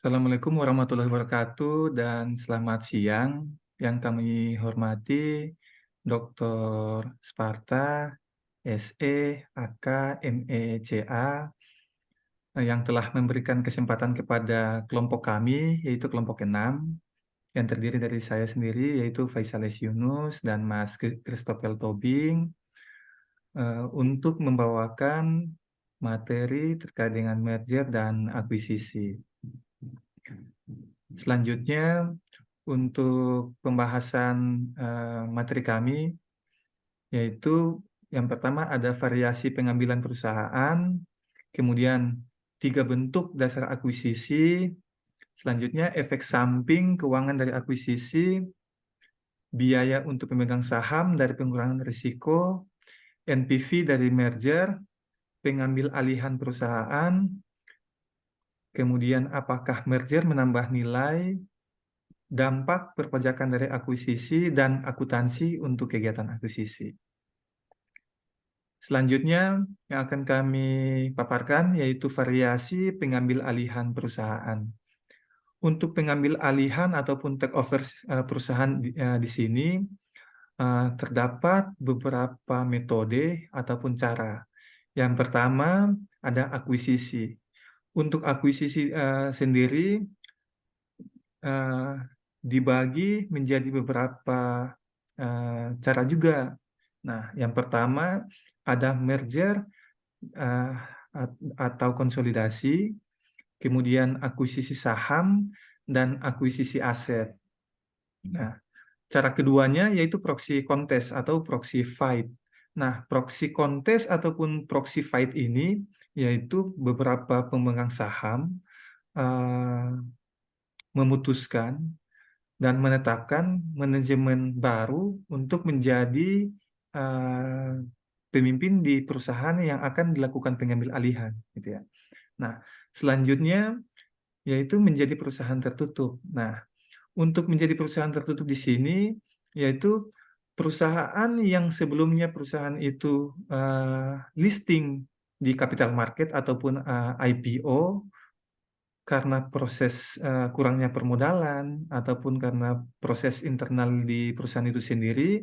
Assalamualaikum warahmatullahi wabarakatuh dan selamat siang. Yang kami hormati Dr. Sparta, SE, AK, ME, CA, yang telah memberikan kesempatan kepada kelompok kami, yaitu kelompok 6, yang terdiri dari saya sendiri, yaitu Faisales Yunus dan Mas Christopher Tobing, untuk membawakan materi terkait dengan merger dan akuisisi. Selanjutnya, untuk pembahasan materi kami, yaitu yang pertama ada variasi pengambilan perusahaan, kemudian 3 bentuk dasar akuisisi, selanjutnya efek samping keuangan dari akuisisi, biaya untuk pemegang saham dari pengurangan risiko, NPV dari merger, pengambil alihan perusahaan, kemudian apakah merger menambah nilai, dampak perpajakan dari akuisisi, dan akuntansi untuk kegiatan akuisisi. Selanjutnya yang akan kami paparkan yaitu variasi pengambil alihan perusahaan. Untuk pengambil alihan ataupun take over perusahaan di sini terdapat beberapa metode ataupun cara. Yang pertama ada akuisisi. Untuk akuisisi sendiri eh, dibagi menjadi beberapa cara juga. Nah, yang pertama ada merger eh, atau konsolidasi, kemudian akuisisi saham, dan akuisisi aset. Nah, cara keduanya yaitu proxy contest atau proxy fight. Nah, proxy contest ataupun proxy fight ini yaitu beberapa pemegang saham eh, memutuskan dan menetapkan manajemen baru untuk menjadi uh, pemimpin di perusahaan yang akan dilakukan pengambil alihan, gitu ya. Nah, selanjutnya yaitu menjadi perusahaan tertutup. Nah, untuk menjadi perusahaan tertutup di sini yaitu perusahaan yang sebelumnya perusahaan itu listing di capital market ataupun IPO karena proses kurangnya permodalan ataupun karena proses internal di perusahaan itu sendiri,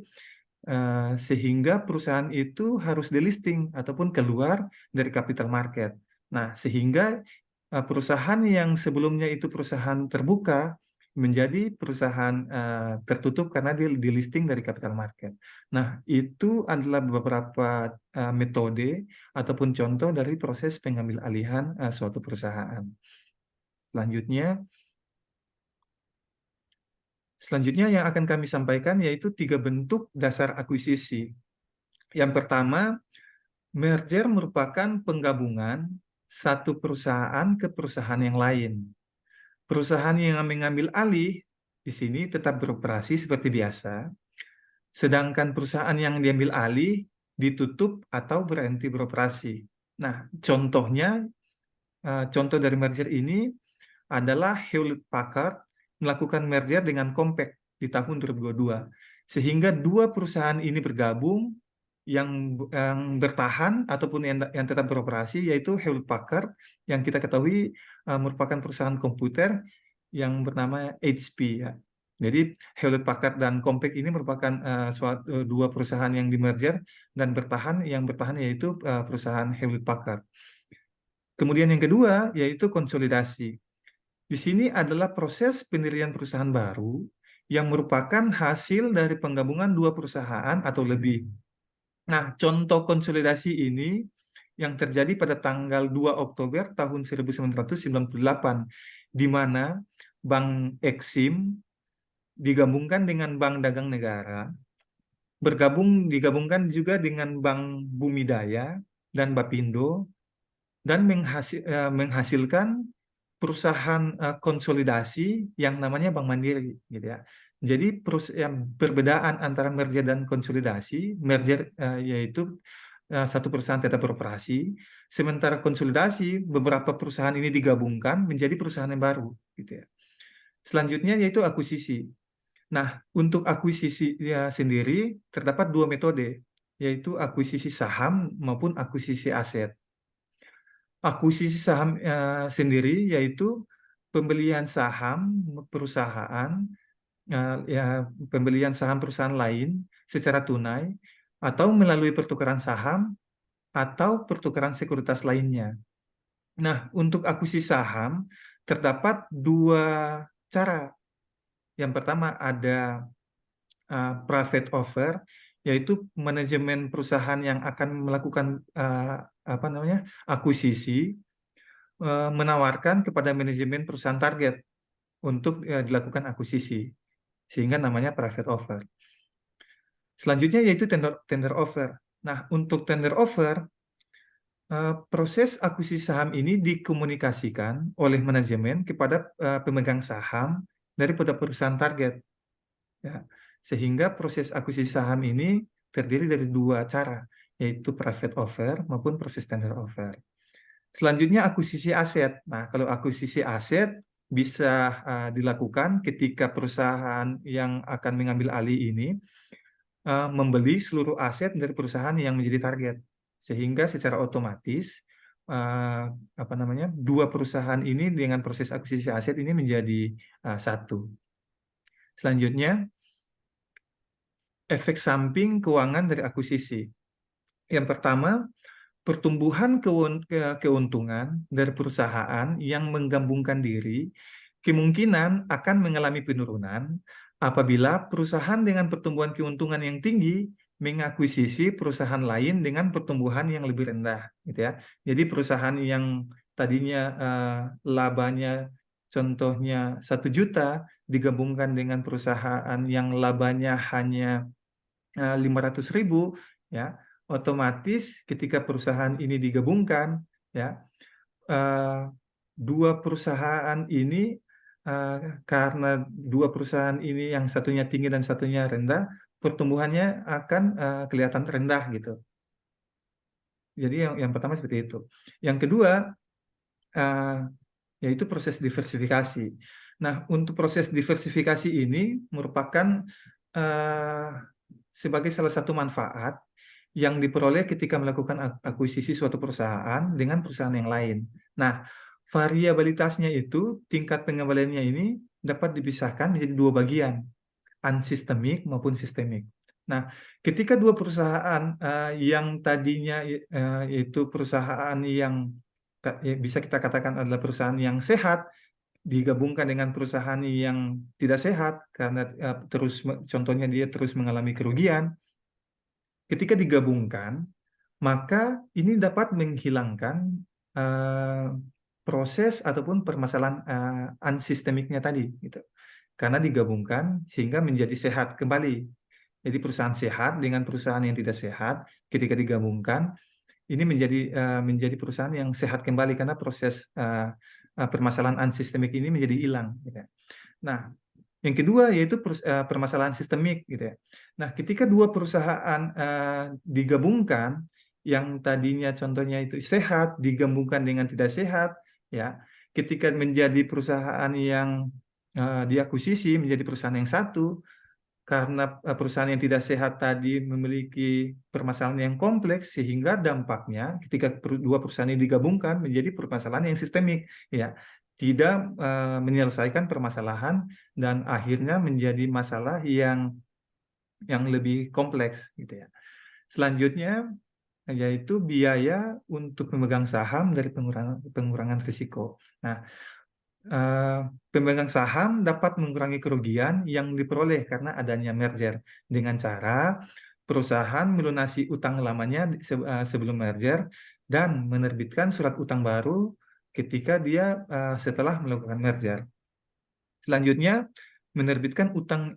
sehingga perusahaan itu harus delisting ataupun keluar dari capital market. Nah, sehingga perusahaan yang sebelumnya itu perusahaan terbuka menjadi perusahaan tertutup karena dia delisting dari capital market. Nah, itu adalah beberapa metode ataupun contoh dari proses pengambil alihan suatu perusahaan. Selanjutnya yang akan kami sampaikan yaitu 3 bentuk dasar akuisisi. Yang pertama, merger merupakan penggabungan satu perusahaan ke perusahaan yang lain. Perusahaan yang mengambil alih di sini tetap beroperasi seperti biasa, sedangkan perusahaan yang diambil alih ditutup atau berhenti beroperasi. Nah, contoh dari merger ini adalah Hewlett-Packard melakukan merger dengan Compaq di tahun 2022. Sehingga dua perusahaan ini bergabung yang bertahan ataupun yang tetap beroperasi yaitu Hewlett-Packard yang kita ketahui merupakan perusahaan komputer yang bernama HP ya. Jadi Hewlett-Packard dan Compaq ini merupakan dua perusahaan yang dimerger dan yang bertahan yaitu perusahaan Hewlett-Packard. Kemudian yang kedua yaitu konsolidasi. Di sini adalah proses pendirian perusahaan baru yang merupakan hasil dari penggabungan dua perusahaan atau lebih. Nah, contoh konsolidasi ini yang terjadi pada tanggal 2 Oktober tahun 1998, di mana Bank Eksim digabungkan dengan Bank Dagang Negara, digabungkan juga dengan Bank Bumidaya dan Bapindo, dan menghasilkan perusahaan konsolidasi yang namanya Bank Mandiri, gitu ya. Jadi perbedaan antara merger dan konsolidasi, merger yaitu satu perusahaan tetap beroperasi, sementara konsolidasi beberapa perusahaan ini digabungkan menjadi perusahaan yang baru, gitu ya. Selanjutnya yaitu akuisisi. Nah, untuk akuisisi sendiri terdapat dua metode, yaitu akuisisi saham maupun akuisisi aset. Akuisisi saham sendiri yaitu pembelian saham perusahaan, ya pembelian saham perusahaan lain secara tunai atau melalui pertukaran saham atau pertukaran sekuritas lainnya. Nah, untuk akuisisi saham terdapat dua cara. Yang pertama ada private offer, yaitu manajemen perusahaan yang akan melakukan apa namanya akuisisi, menawarkan kepada manajemen perusahaan target untuk dilakukan akuisisi, sehingga namanya private offer. Selanjutnya yaitu tender offer. Nah, untuk tender offer, proses akuisisi saham ini dikomunikasikan oleh manajemen kepada pemegang saham daripada perusahaan target. Ya, sehingga proses akuisisi saham ini terdiri dari dua cara, yaitu private offer maupun proses tender offer. Selanjutnya akuisisi aset. Nah, kalau akuisisi aset bisa dilakukan ketika perusahaan yang akan mengambil alih ini membeli seluruh aset dari perusahaan yang menjadi target, sehingga secara otomatis apa namanya dua perusahaan ini dengan proses akuisisi aset ini menjadi satu. Selanjutnya, efek samping keuangan dari akuisisi. Yang pertama, pertumbuhan keuntungan dari perusahaan yang menggabungkan diri kemungkinan akan mengalami penurunan apabila perusahaan dengan pertumbuhan keuntungan yang tinggi mengakuisisi perusahaan lain dengan pertumbuhan yang lebih rendah, gitu ya. Jadi perusahaan yang tadinya labanya contohnya 1 juta digabungkan dengan perusahaan yang labanya hanya 500.000, ya, otomatis ketika perusahaan ini digabungkan, ya, dua perusahaan ini karena dua perusahaan ini yang satunya tinggi dan satunya rendah, pertumbuhannya akan kelihatan rendah gitu. Jadi yang pertama seperti itu. Yang kedua yaitu proses diversifikasi. Nah, untuk proses diversifikasi ini merupakan sebagai salah satu manfaat yang diperoleh ketika melakukan akuisisi suatu perusahaan dengan perusahaan yang lain. Nah, variabilitasnya itu, tingkat pengembaliannya ini dapat dipisahkan menjadi dua bagian, unsistemik maupun sistemik. Nah, ketika dua perusahaan yang tadinya yaitu perusahaan yang bisa kita katakan adalah perusahaan yang sehat, digabungkan dengan perusahaan yang tidak sehat karena contohnya dia terus mengalami kerugian. Ketika digabungkan, maka ini dapat menghilangkan proses ataupun permasalahan unsistemiknya tadi, gitu. Karena digabungkan sehingga menjadi sehat kembali. Jadi perusahaan sehat dengan perusahaan yang tidak sehat ketika digabungkan ini menjadi perusahaan yang sehat kembali karena proses permasalahan unsistemik ini menjadi hilang, gitu. Nah, yang kedua yaitu permasalahan sistemik, gitu ya. Nah, ketika dua perusahaan digabungkan, yang tadinya contohnya itu sehat digabungkan dengan tidak sehat, ya, ketika menjadi perusahaan yang diakuisisi menjadi perusahaan yang satu, karena perusahaan yang tidak sehat tadi memiliki permasalahan yang kompleks, sehingga dampaknya ketika dua perusahaan ini digabungkan menjadi permasalahan yang sistemik, ya, tidak menyelesaikan permasalahan dan akhirnya menjadi masalah yang lebih kompleks, gitu ya. Selanjutnya yaitu biaya untuk pemegang saham dari pengurangan risiko. Nah, pemegang saham dapat mengurangi kerugian yang diperoleh karena adanya merger dengan cara perusahaan melunasi utang lamanya sebelum merger dan menerbitkan surat utang baru ketika dia setelah melakukan merger. Selanjutnya, menerbitkan utang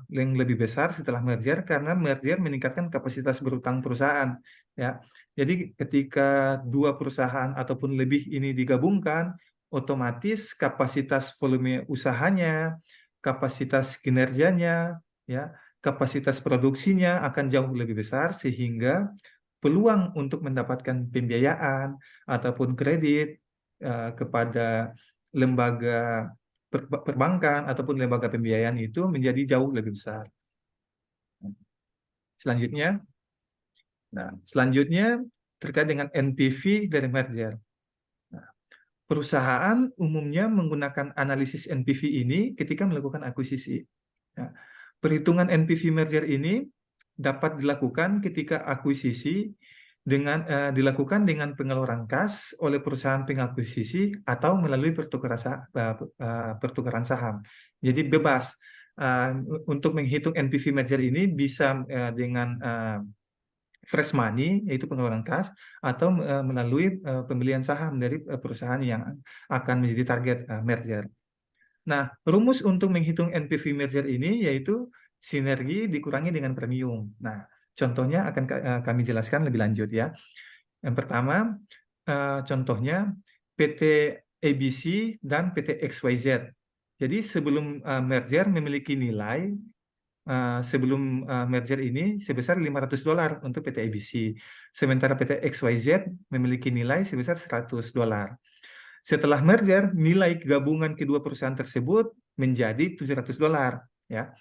yang lebih besar setelah merger karena merger meningkatkan kapasitas berutang perusahaan, ya. Jadi ketika dua perusahaan ataupun lebih ini digabungkan, otomatis kapasitas volume usahanya, kapasitas kinerjanya, ya, kapasitas produksinya akan jauh lebih besar sehingga peluang untuk mendapatkan pembiayaan ataupun kredit kepada lembaga perbankan ataupun lembaga pembiayaan itu menjadi jauh lebih besar. Selanjutnya terkait dengan NPV dari merger. Nah, perusahaan umumnya menggunakan analisis NPV ini ketika melakukan akuisisi. Nah, perhitungan NPV merger ini dapat dilakukan ketika akuisisi dilakukan dengan pengeluaran kas oleh perusahaan pengakuisisi atau melalui pertukaran saham. Jadi bebas untuk menghitung NPV merger ini bisa dengan fresh money, yaitu pengeluaran kas, atau melalui pembelian saham dari perusahaan yang akan menjadi target merger. Nah, rumus untuk menghitung NPV merger ini yaitu sinergi dikurangi dengan premium. Nah, contohnya akan kami jelaskan lebih lanjut ya. Yang pertama, contohnya PT ABC dan PT XYZ. Jadi sebelum merger memiliki nilai sebelum merger ini sebesar $500 untuk PT ABC. Sementara PT XYZ memiliki nilai sebesar $100. Setelah merger, nilai gabungan kedua perusahaan tersebut menjadi $700 ya.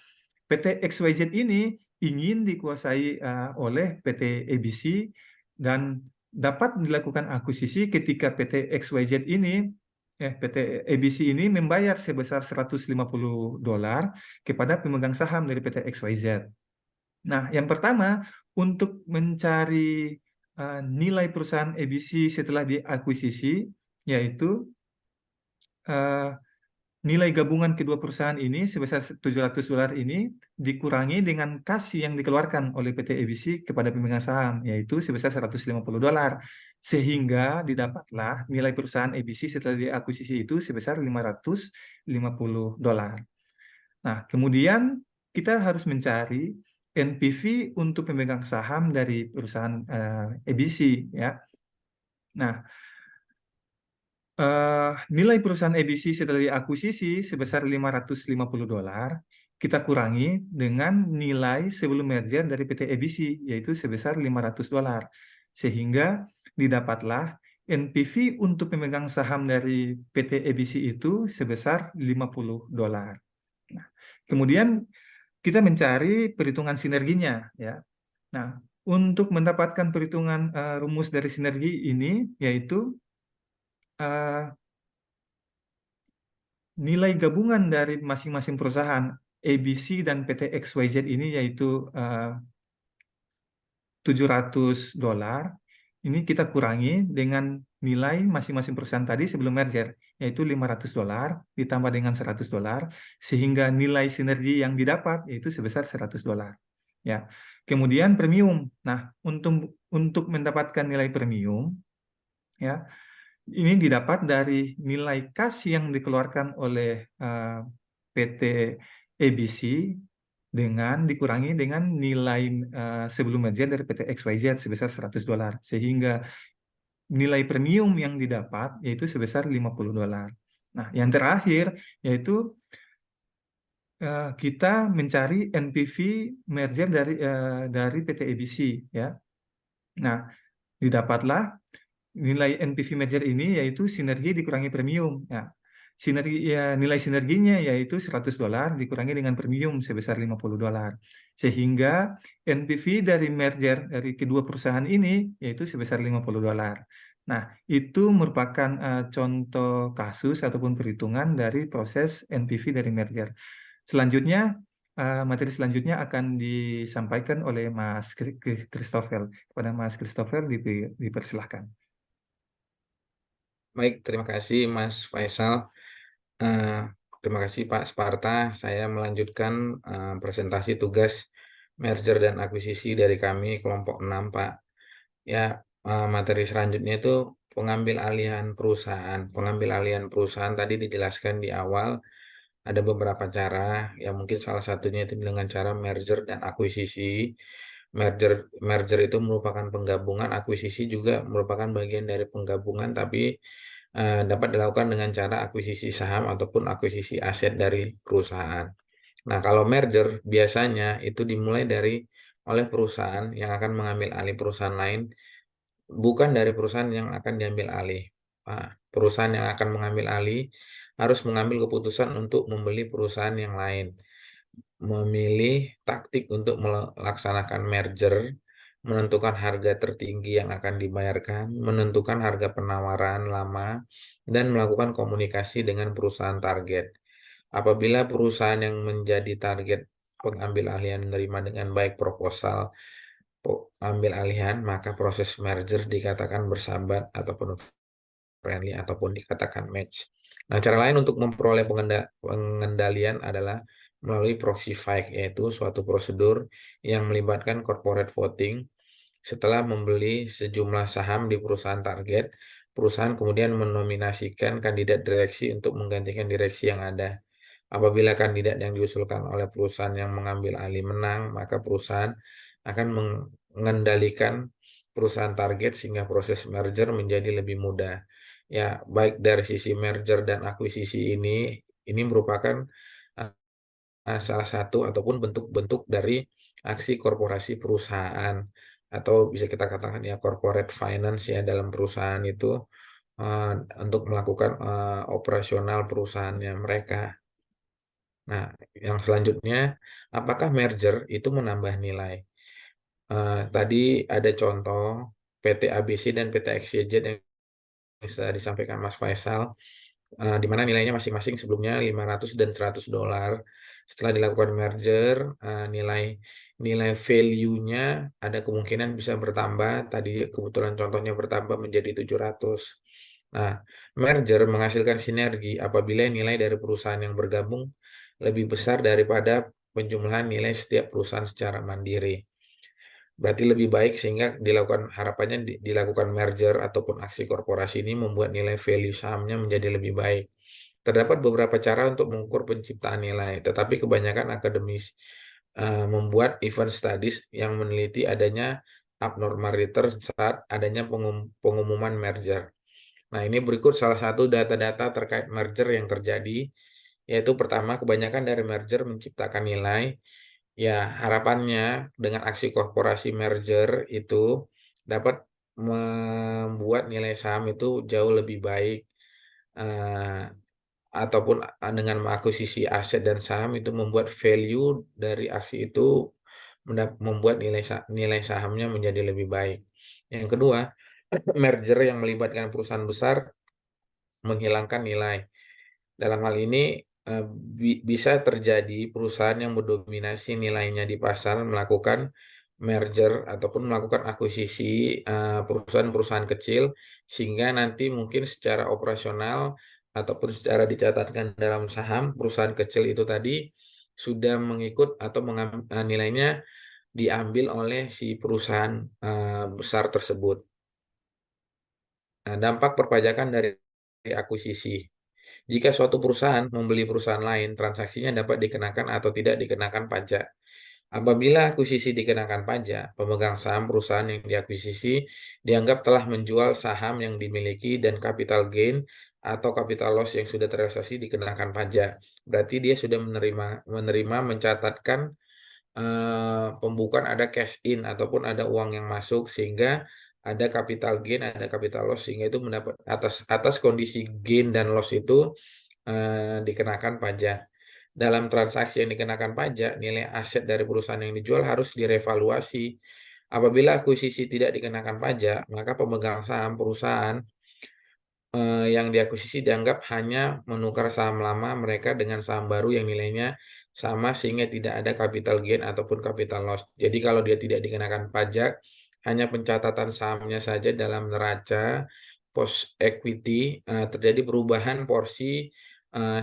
PT XYZ ini ingin dikuasai oleh PT ABC dan dapat dilakukan akuisisi ketika PT XYZ ini PT ABC ini membayar sebesar $150 kepada pemegang saham dari PT XYZ. Nah, yang pertama untuk mencari nilai perusahaan ABC setelah diakuisisi yaitu nilai gabungan kedua perusahaan ini sebesar $700 ini dikurangi dengan kas yang dikeluarkan oleh PT ABC kepada pemegang saham, yaitu sebesar $150. Sehingga didapatlah nilai perusahaan ABC setelah diakuisisi itu sebesar $550. Nah, kemudian kita harus mencari NPV untuk pemegang saham dari perusahaan ABC, ya. Nah, nilai perusahaan ABC setelah diakuisisi sebesar $550, kita kurangi dengan nilai sebelum merger dari PT ABC, yaitu sebesar $500. Sehingga didapatlah NPV untuk pemegang saham dari PT ABC itu sebesar $50. Nah, kemudian kita mencari perhitungan sinerginya, ya. Nah, untuk mendapatkan perhitungan rumus dari sinergi ini, yaitu nilai gabungan dari masing-masing perusahaan ABC dan PT XYZ ini yaitu $700. Ini kita kurangi dengan nilai masing-masing perusahaan tadi sebelum merger, yaitu $500 ditambah dengan $100, sehingga nilai sinergi yang didapat yaitu sebesar $100. Ya. Kemudian premium. Nah, untuk mendapatkan nilai premium, ya, ini didapat dari nilai kas yang dikeluarkan oleh PT ABC dikurangi dengan nilai sebelum merger dari PT XYZ sebesar $100, sehingga nilai premium yang didapat yaitu sebesar $50. Nah, yang terakhir yaitu kita mencari NPV merger dari PT ABC, ya. Nah, didapatlah nilai NPV merger ini yaitu sinergi dikurangi premium. Nah, nilai sinerginya yaitu $100 dikurangi dengan premium sebesar $50. Sehingga NPV dari merger dari kedua perusahaan ini yaitu sebesar $50. Nah, itu merupakan contoh kasus ataupun perhitungan dari proses NPV dari merger. Selanjutnya, materi selanjutnya akan disampaikan oleh Mas Christopher. Kepada Mas Christopher dipersilahkan. Baik, terima kasih Mas Faisal. Terima kasih Pak Sparta. Saya melanjutkan presentasi tugas merger dan akuisisi dari kami kelompok 6, Pak. Ya, materi selanjutnya itu pengambil alihan perusahaan. Pengambil alihan perusahaan tadi dijelaskan di awal ada beberapa cara. Ya mungkin salah satunya itu dengan cara merger dan akuisisi. Merger itu merupakan penggabungan, akuisisi juga merupakan bagian dari penggabungan, tapi dapat dilakukan dengan cara akuisisi saham ataupun akuisisi aset dari perusahaan. Nah, kalau merger biasanya itu dimulai oleh perusahaan yang akan mengambil alih perusahaan lain, bukan dari perusahaan yang akan diambil alih. Perusahaan yang akan mengambil alih harus mengambil keputusan untuk membeli perusahaan yang lain, memilih taktik untuk melaksanakan merger menentukan harga tertinggi yang akan dibayarkan, menentukan harga penawaran lama, dan melakukan komunikasi dengan perusahaan target. Apabila perusahaan yang menjadi target pengambil alihan menerima dengan baik proposal ambil alihan, maka proses merger dikatakan bersahabat ataupun friendly ataupun dikatakan match. Nah, cara lain untuk memperoleh pengendalian adalah melalui proxy fight, yaitu suatu prosedur yang melibatkan corporate voting. Setelah membeli sejumlah saham di perusahaan target, perusahaan kemudian menominasikan kandidat direksi untuk menggantikan direksi yang ada. Apabila kandidat yang diusulkan oleh perusahaan yang mengambil alih menang, maka perusahaan akan mengendalikan perusahaan target sehingga proses merger menjadi lebih mudah. Ya, baik dari sisi merger dan akuisisi ini merupakan salah satu ataupun bentuk-bentuk dari aksi korporasi perusahaan, atau bisa kita katakan ya corporate finance ya dalam perusahaan itu, uh, untuk melakukan operasional perusahaannya mereka. Nah, yang selanjutnya, apakah merger itu menambah nilai? Tadi ada contoh PT ABC dan PT XYZ yang bisa disampaikan Mas Faisal, di mana nilainya masing-masing sebelumnya 500 dan $100. Setelah dilakukan merger, nilai nilai value-nya ada kemungkinan bisa bertambah. Tadi kebetulan contohnya bertambah menjadi 700. Nah, merger menghasilkan sinergi apabila nilai dari perusahaan yang bergabung lebih besar daripada penjumlahan nilai setiap perusahaan secara mandiri. Berarti lebih baik sehingga dilakukan harapannya dilakukan merger ataupun aksi korporasi ini membuat nilai value sahamnya menjadi lebih baik. Terdapat beberapa cara untuk mengukur penciptaan nilai, tetapi kebanyakan akademis membuat event studies yang meneliti adanya abnormal return saat adanya pengumuman merger. Nah, ini berikut salah satu data-data terkait merger yang terjadi, yaitu pertama, kebanyakan dari merger menciptakan nilai. Ya, harapannya dengan aksi korporasi merger itu dapat membuat nilai saham itu jauh lebih baik, eh, ataupun dengan mengakuisisi aset dan saham itu membuat value dari aksi itu membuat nilai sahamnya menjadi lebih baik. Yang kedua, merger yang melibatkan perusahaan besar menghilangkan nilai. Dalam hal ini bisa terjadi perusahaan yang mendominasi nilainya di pasar melakukan merger ataupun melakukan akuisisi perusahaan-perusahaan kecil, sehingga nanti mungkin secara operasional ataupun secara dicatatkan dalam saham perusahaan kecil itu tadi sudah mengikut atau nilainya diambil oleh si perusahaan besar tersebut. Nah, dampak perpajakan dari akuisisi. Jika suatu perusahaan membeli perusahaan lain, transaksinya dapat dikenakan atau tidak dikenakan pajak. Apabila akuisisi dikenakan pajak, pemegang saham perusahaan yang diakuisisi dianggap telah menjual saham yang dimiliki dan capital gain atau capital loss yang sudah terrealisasi dikenakan pajak. Berarti dia sudah menerima mencatatkan pembukuan ada cash in ataupun ada uang yang masuk, sehingga ada capital gain, ada capital loss, sehingga itu mendapat atas kondisi gain dan loss itu dikenakan pajak. Dalam transaksi yang dikenakan pajak, nilai aset dari perusahaan yang dijual harus direvaluasi. Apabila akuisisi tidak dikenakan pajak, maka pemegang saham perusahaan yang diakuisisi dianggap hanya menukar saham lama mereka dengan saham baru yang nilainya sama sehingga tidak ada capital gain ataupun capital loss. Jadi kalau dia tidak dikenakan pajak, hanya pencatatan sahamnya saja dalam neraca post equity terjadi perubahan porsi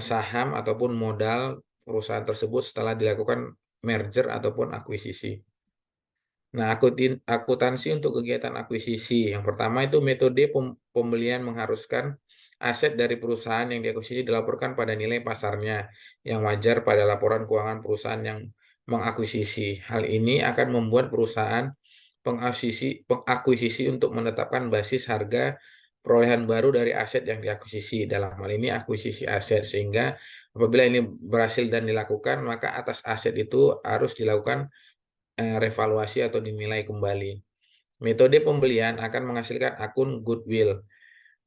saham ataupun modal perusahaan tersebut setelah dilakukan merger ataupun akuisisi. Nah, akuntansi untuk kegiatan akuisisi. Yang pertama itu metode pembelian mengharuskan aset dari perusahaan yang diakuisisi dilaporkan pada nilai pasarnya yang wajar pada laporan keuangan perusahaan yang mengakuisisi. Hal ini akan membuat perusahaan pengakuisisi untuk menetapkan basis harga perolehan baru dari aset yang diakuisisi. Dalam hal ini akuisisi aset, sehingga apabila ini berhasil dan dilakukan, maka atas aset itu harus dilakukan revaluasi atau dinilai kembali. Metode pembelian akan menghasilkan akun goodwill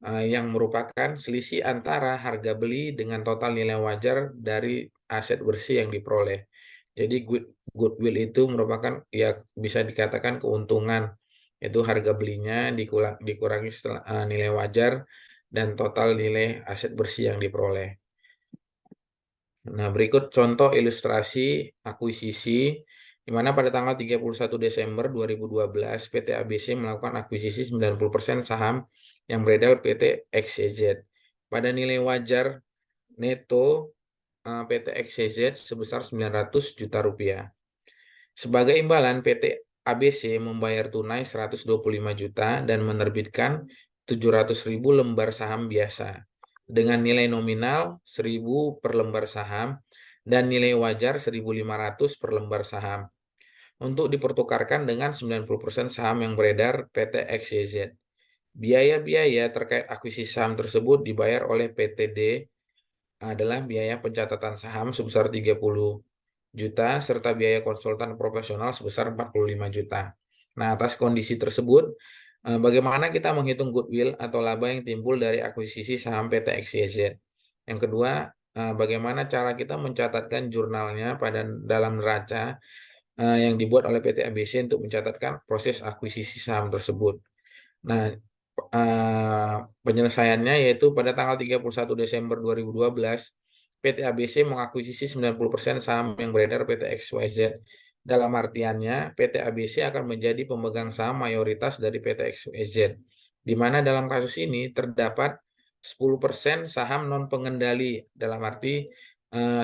yang merupakan selisih antara harga beli dengan total nilai wajar dari aset bersih yang diperoleh. Jadi goodwill itu merupakan ya bisa dikatakan keuntungan, yaitu harga belinya dikurangi setelah nilai wajar dan total nilai aset bersih yang diperoleh. Nah, berikut contoh ilustrasi akuisisi di mana pada tanggal 31 Desember 2012 PT ABC melakukan akuisisi 90% saham yang beredar PT XYZ pada nilai wajar neto PT XYZ sebesar 900 juta rupiah. Sebagai imbalan, PT ABC membayar tunai 125 juta dan menerbitkan 700.000 lembar saham biasa dengan nilai nominal 1.000 per lembar saham dan nilai wajar 1.500 per lembar saham untuk dipertukarkan dengan 90% saham yang beredar PT XYZ. Biaya-biaya terkait akuisisi saham tersebut dibayar oleh PTD adalah biaya pencatatan saham sebesar 30 juta serta biaya konsultan profesional sebesar 45 juta. Nah, atas kondisi tersebut, bagaimana kita menghitung goodwill atau laba yang timbul dari akuisisi saham PT XYZ? Yang kedua, bagaimana cara kita mencatatkan jurnalnya pada dalam neraca yang dibuat oleh PT ABC untuk mencatatkan proses akuisisi saham tersebut. Nah, penyelesaiannya yaitu pada tanggal 31 Desember 2012, PT ABC mengakuisisi 90% saham yang beredar PT XYZ. Dalam artiannya, PT ABC akan menjadi pemegang saham mayoritas dari PT XYZ, di mana dalam kasus ini terdapat 10% saham non-pengendali, dalam arti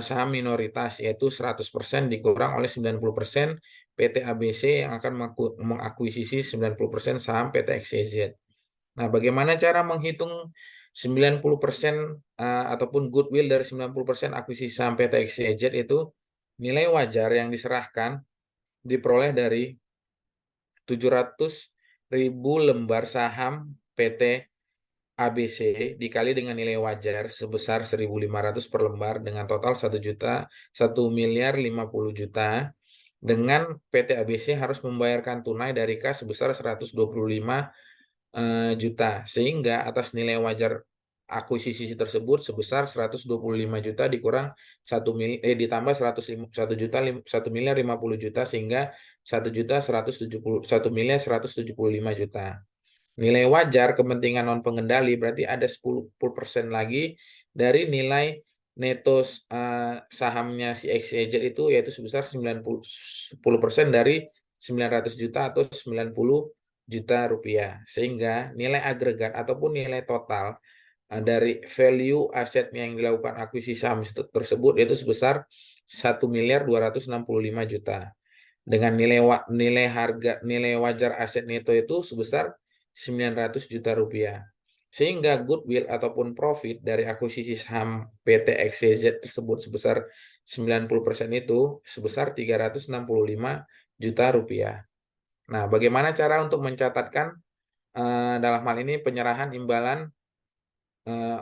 saham minoritas, yaitu 100% dikurang oleh 90% PT ABC yang akan mengakuisisi 90% saham PT XYZ. Nah, bagaimana cara menghitung 90% ataupun goodwill dari 90% akuisisi saham PT XYZ itu nilai wajar yang diserahkan diperoleh dari 700.000 lembar saham PT ABC dikali dengan nilai wajar sebesar 1.500 per lembar dengan total 1 miliar 50 juta dengan PT ABC harus membayarkan tunai dari kas sebesar 125 juta sehingga atas nilai wajar akuisisi tersebut sebesar 125 juta dikurang ditambah 1 miliar 50 juta sehingga 1 miliar 175 juta. Nilai wajar kepentingan non pengendali berarti ada 10% lagi dari nilai neto sahamnya si XYZ itu yaitu sebesar 10% dari 900 juta atau 90 juta rupiah. Sehingga nilai agregat ataupun nilai total dari value aset yang dilakukan akuisisi saham tersebut yaitu sebesar 1 miliar 265 juta. Dengan nilai wajar aset neto itu sebesar 900 juta rupiah. Sehingga goodwill ataupun profit dari akuisisi saham PT XYZ tersebut sebesar 90% itu sebesar 365 juta rupiah. Nah, bagaimana cara untuk mencatatkan dalam hal ini penyerahan imbalan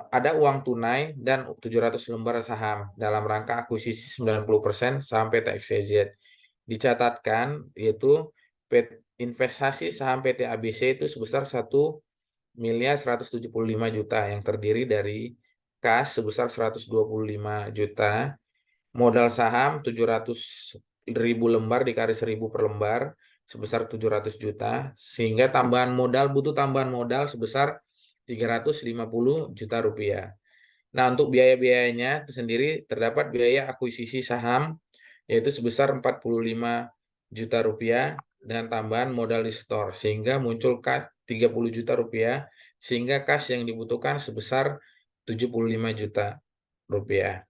ada uang tunai dan 700 lembar saham dalam rangka akuisisi 90% saham PT XYZ. Dicatatkan yaitu investasi saham PT ABC itu sebesar 1 miliar 175 juta yang terdiri dari kas sebesar 125 juta, modal saham 700.000 lembar dikali 1.000 per lembar sebesar 700 juta, sehingga butuh tambahan modal sebesar 350 juta rupiah. Nah, untuk biaya-biayanya sendiri terdapat biaya akuisisi saham yaitu sebesar 45 juta rupiah dengan tambahan modal di store sehingga muncul kas 30 juta rupiah sehingga kas yang dibutuhkan sebesar 75 juta rupiah.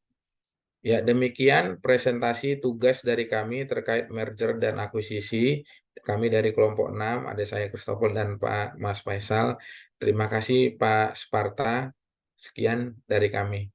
Ya, demikian presentasi tugas dari kami terkait merger dan akuisisi. Kami dari kelompok 6, ada saya Christopher dan Pak Mas Faisal. Terima kasih Pak Sparta. Sekian dari kami.